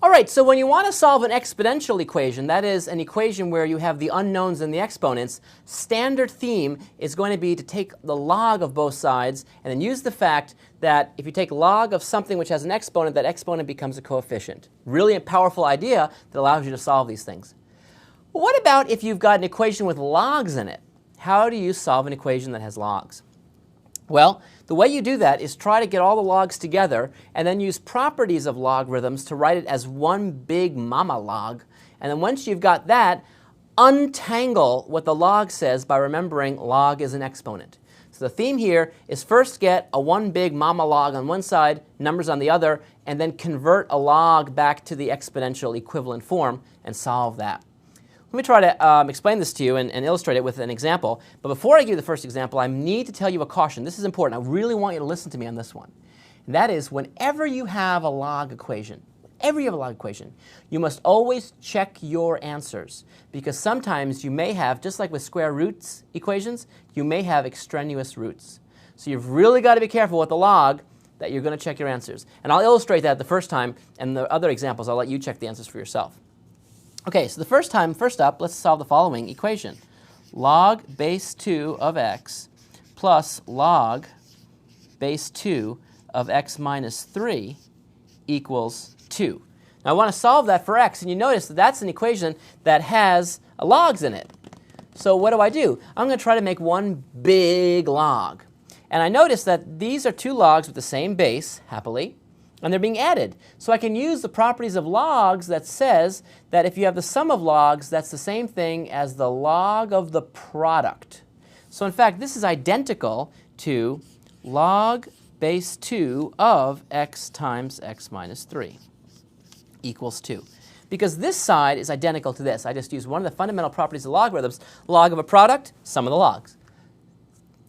All right, so when you want to solve an exponential equation, that is an equation where you have the unknowns and the exponents, standard theme is going to be to take the log of both sides and then use the fact that if you take log of something which has an exponent, that exponent becomes a coefficient. Really a powerful idea that allows you to solve these things. Well, what about if you've got an equation with logs in it? How do you solve an equation that has logs? Well, the way you do that is try to get all the logs together and then use properties of logarithms to write it as one big mama log. And then once you've got that, untangle what the log says by remembering log is an exponent. So the theme here is first get a one big mama log on one side, numbers on the other, and then convert a log back to the exponential equivalent form and solve that. Let me try to explain this to you and illustrate it with an example. But before I give you the first example, I need to tell you a caution. This is important. I really want you to listen to me on this one. And that is, whenever you have a log equation, you must always check your answers. Because sometimes you may have, just like with square roots equations, you may have extraneous roots. So you've really got to be careful with the log that you're going to check your answers. And I'll illustrate that the first time, and the other examples, I'll let you check the answers for yourself. Okay, so first up, let's solve the following equation. Log base 2 of x plus log base 2 of x minus 3 equals 2. Now I want to solve that for x, and you notice that that's an equation that has logs in it. So what do? I'm going to try to make one big log. And I notice that these are two logs with the same base, happily, and they're being added. So I can use the properties of logs that says that if you have the sum of logs, that's the same thing as the log of the product. So in fact, this is identical to log base 2 of x times x minus 3 equals 2. Because this side is identical to this. I just use one of the fundamental properties of logarithms, log of a product, sum of the logs.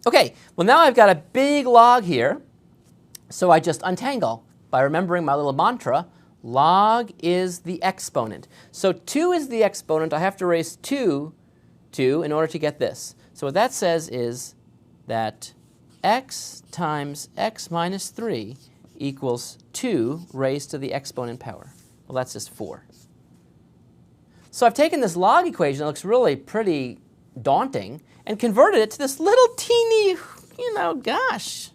Okay, well now I've got a big log here, so I just untangle by remembering my little mantra, log is the exponent. So 2 is the exponent. I have to raise 2 in order to get this. So what that says is that x times x minus 3 equals 2 raised to the exponent power. Well, that's just 4. So I've taken this log equation that looks really pretty daunting and converted it to this little teeny, gosh.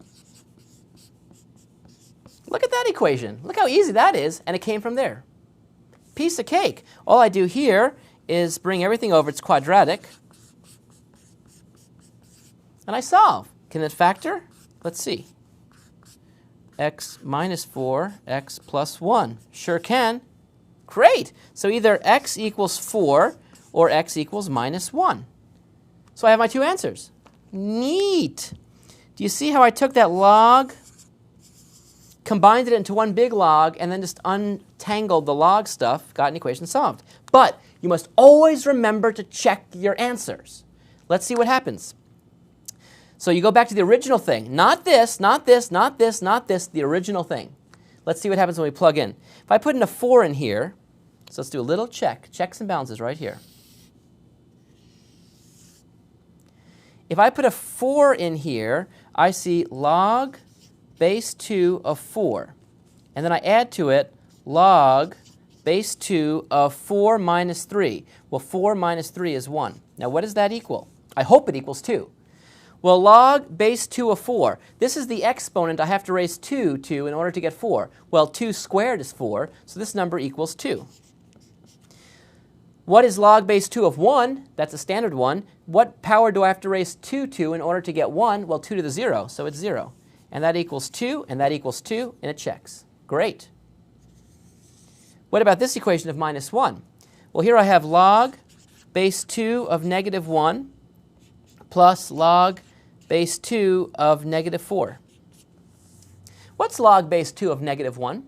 Look at that equation. Look how easy that is, and it came from there. Piece of cake. All I do here is bring everything over. It's quadratic. And I solve. Can it factor? Let's see. X minus 4, x plus 1. Sure can. Great. So either x equals 4 or x equals minus 1. So I have my two answers. Neat. Do you see how I took that log, combined it into one big log, and then just untangled the log stuff, got an equation solved? But you must always remember to check your answers. Let's see what happens. So you go back to the original thing. Not this, not this, not this, not this, the original thing. Let's see what happens when we plug in. If I put in a 4 in here, so let's do a little check. Checks and balances right here. If I put a 4 in here, I see log base 2 of 4. And then I add to it log base 2 of 4 minus 3. Well, 4 minus 3 is 1. Now, what does that equal? I hope it equals 2. Well, log base 2 of 4. This is the exponent I have to raise 2 to in order to get 4. Well, 2 squared is 4, so this number equals 2. What is log base 2 of 1? That's a standard one. What power do I have to raise 2 to in order to get 1? Well, 2 to the 0, so it's 0. And that equals 2, and that equals 2, and it checks. Great. What about this equation of minus 1? Well, here I have log base 2 of negative 1 plus log base 2 of negative 4. What's log base 2 of negative 1?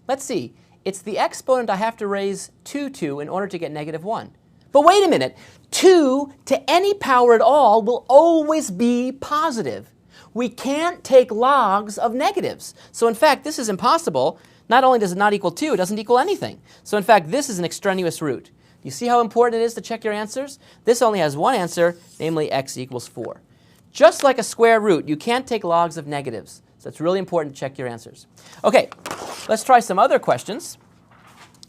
Let's see. It's the exponent I have to raise 2 to in order to get negative 1. But wait a minute. 2 to any power at all will always be positive. We can't take logs of negatives. So in fact, this is impossible. Not only does it not equal 2, it doesn't equal anything. So in fact, this is an extraneous root. Do you see how important it is to check your answers? This only has one answer, namely x equals 4. Just like a square root, you can't take logs of negatives. So it's really important to check your answers. Okay, let's try some other questions.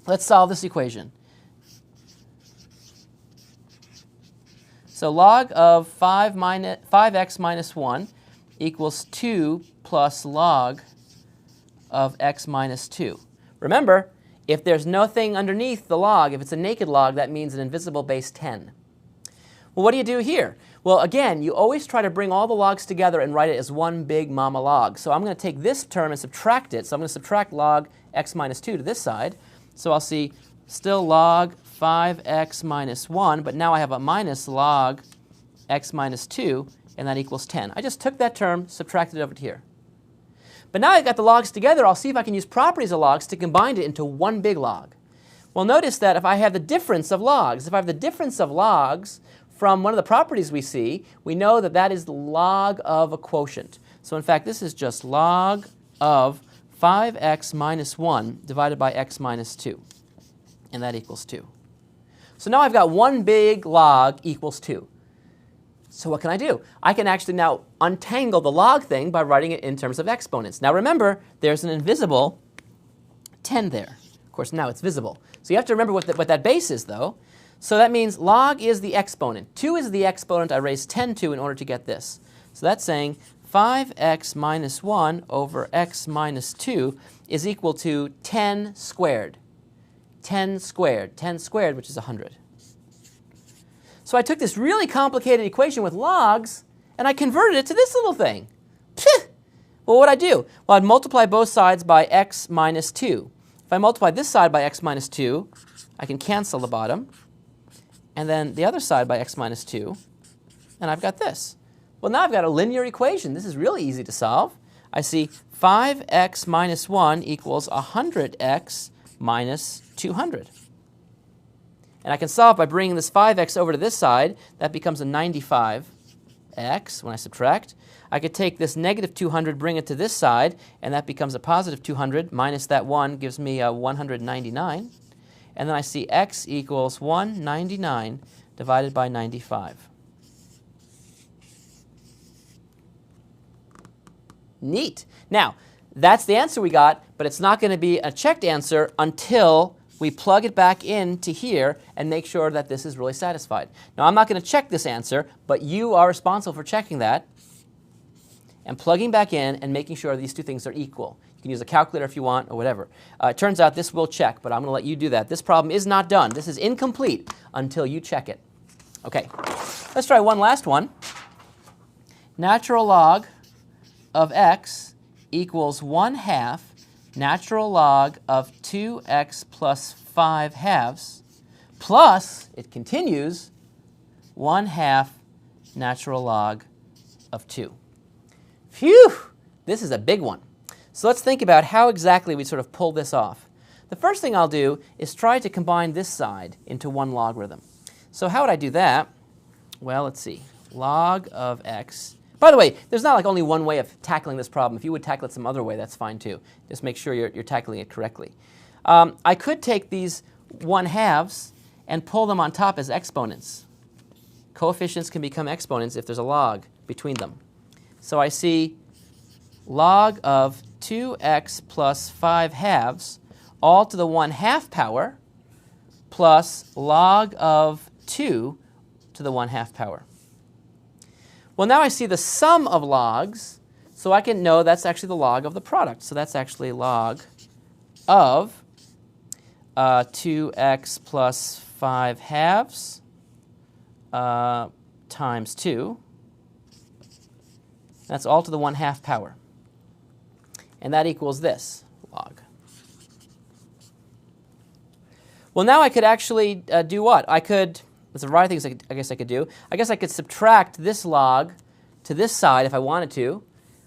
Let's solve this equation. So log of 5x minus 1 equals 2 plus log of x minus 2. Remember, if there's nothing underneath the log, if it's a naked log, that means an invisible base 10. Well, what do you do here? Well, again, you always try to bring all the logs together and write it as one big mama log. So I'm going to take this term and subtract it. So I'm going to subtract log x minus 2 to this side. So I'll see still log 5x minus 1, but now I have a minus log x minus 2, and that equals 10. I just took that term, subtracted it over to here. But now I've got the logs together, I'll see if I can use properties of logs to combine it into one big log. Well, notice that if I have the difference of logs, from one of the properties we see, we know that that is the log of a quotient. So in fact, this is just log of 5x minus 1 divided by x minus 2. And that equals 2. So now I've got one big log equals 2. So what can I do? I can actually now untangle the log thing by writing it in terms of exponents. Now remember, there's an invisible 10 there. Of course, now it's visible. So you have to remember what that base is, though. So that means log is the exponent. 2 is the exponent I raised 10 to in order to get this. So that's saying 5x minus 1 over x minus 2 is equal to 10 squared. 10 squared. 10 squared, which is 100. So I took this really complicated equation with logs, and I converted it to this little thing. Well, what would I do? Well, I'd multiply both sides by x minus 2. If I multiply this side by x minus 2, I can cancel the bottom. And then the other side by x minus 2, and I've got this. Well, now I've got a linear equation. This is really easy to solve. I see 5x minus 1 equals 100x minus 200. And I can solve by bringing this 5x over to this side. That becomes a 95x when I subtract. I could take this negative 200, bring it to this side, and that becomes a positive 200 minus that 1 gives me a 199. And then I see x equals 199 divided by 95. Neat. Now, that's the answer we got, but it's not going to be a checked answer until we plug it back into here and make sure that this is really satisfied. Now, I'm not going to check this answer, but you are responsible for checking that and plugging back in and making sure these two things are equal. You can use a calculator if you want or whatever. It turns out this will check, but I'm going to let you do that. This problem is not done. This is incomplete until you check it. OK, let's try one last one. Natural log of x equals 1/2 natural log of 2x plus 5 halves plus, it continues, 1/2 natural log of 2. Phew! This is a big one. So let's think about how exactly we sort of pull this off. The first thing I'll do is try to combine this side into one logarithm. So how would I do that? Well, let's see. Log of x. By the way, there's not like only one way of tackling this problem. If you would tackle it some other way, that's fine too. Just make sure you're tackling it correctly. I could take these 1/2 and pull them on top as exponents. Coefficients can become exponents if there's a log between them. So I see log of 2x plus 5 halves all to the 1/2 power plus log of 2 to the 1/2 power. Well, now I see the sum of logs, so I can know that's actually the log of the product. So that's actually log of 2x plus 5 halves times 2. That's all to the 1/2 power. And that equals this log. Well, now I could actually do what? There's a variety of things I guess I could do. I guess I could subtract this log to this side if I wanted to.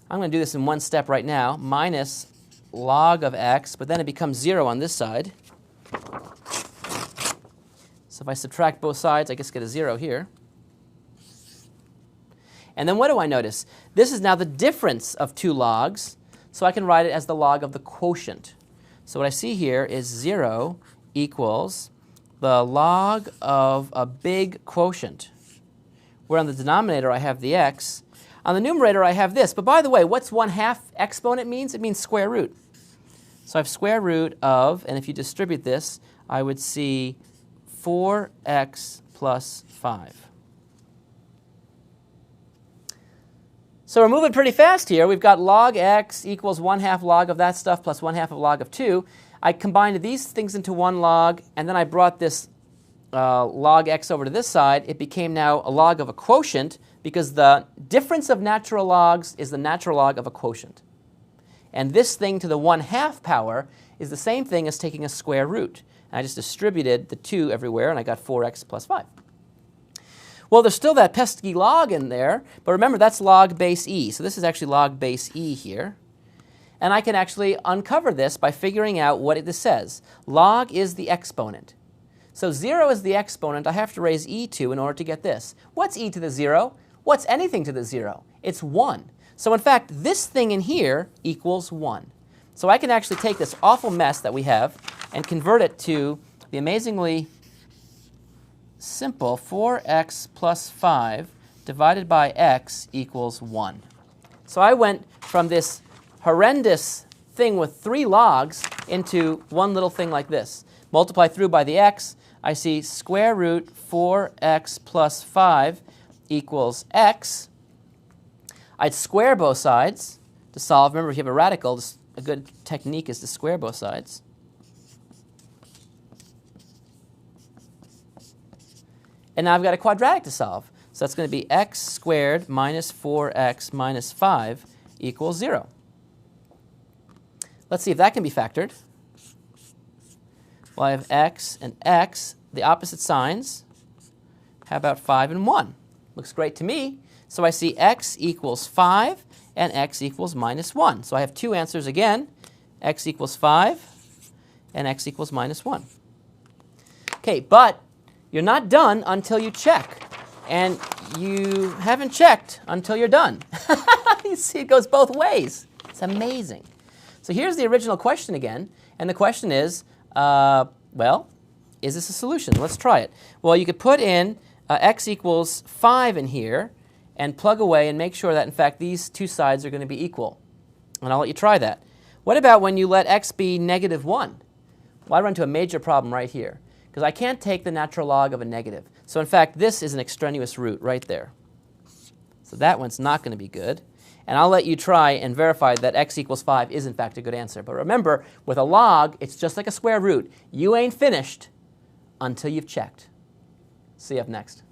I'm going to do this in one step right now. Minus log of x, but then it becomes 0 on this side. So if I subtract both sides, I just get a 0 here. And then what do I notice? This is now the difference of two logs, so I can write it as the log of the quotient. So what I see here is 0 equals the log of a big quotient, where on the denominator I have the x. On the numerator I have this. But by the way, what's 1/2 exponent means? It means square root. So I have square root of, and if you distribute this, I would see 4x plus 5. So we're moving pretty fast here. We've got log x equals 1/2 log of that stuff plus 1/2 of log of 2. I combined these things into one log, and then I brought this log x over to this side. It became now a log of a quotient because the difference of natural logs is the natural log of a quotient. And this thing to the 1/2 power is the same thing as taking a square root. And I just distributed the 2 everywhere, and I got 4x plus 5. Well, there's still that pesky log in there, but remember that's log base e. So this is actually log base e here. And I can actually uncover this by figuring out what this says. Log is the exponent. So 0 is the exponent I have to raise e to in order to get this. What's e to the 0? What's anything to the 0? It's 1. So in fact, this thing in here equals 1. So I can actually take this awful mess that we have and convert it to the amazingly simple 4x plus 5 divided by x equals 1. So I went from this horrendous thing with 3 logs into one little thing like this. Multiply through by the x, I see square root 4x plus 5 equals x. I'd square both sides to solve. Remember, if you have a radical, a good technique is to square both sides. And now I've got a quadratic to solve. So that's going to be x squared minus 4x minus 5 equals 0. Let's see if that can be factored. Well, I have x and x, the opposite signs. How about 5 and 1? Looks great to me. So I see x equals 5 and x equals minus 1. So I have 2 answers again. X equals 5 and x equals minus 1. Okay, but you're not done until you check. And you haven't checked until you're done. You see, it goes both ways. It's amazing. So here's the original question again. And the question is, well, is this a solution? Let's try it. Well, you could put in x equals 5 in here and plug away and make sure that, in fact, these two sides are going to be equal. And I'll let you try that. What about when you let x be negative 1? Well, I run into a major problem right here, because I can't take the natural log of a negative. So in fact, this is an extraneous root right there. So that one's not going to be good. And I'll let you try and verify that x equals 5 is in fact a good answer. But remember, with a log, it's just like a square root. You ain't finished until you've checked. See you up next.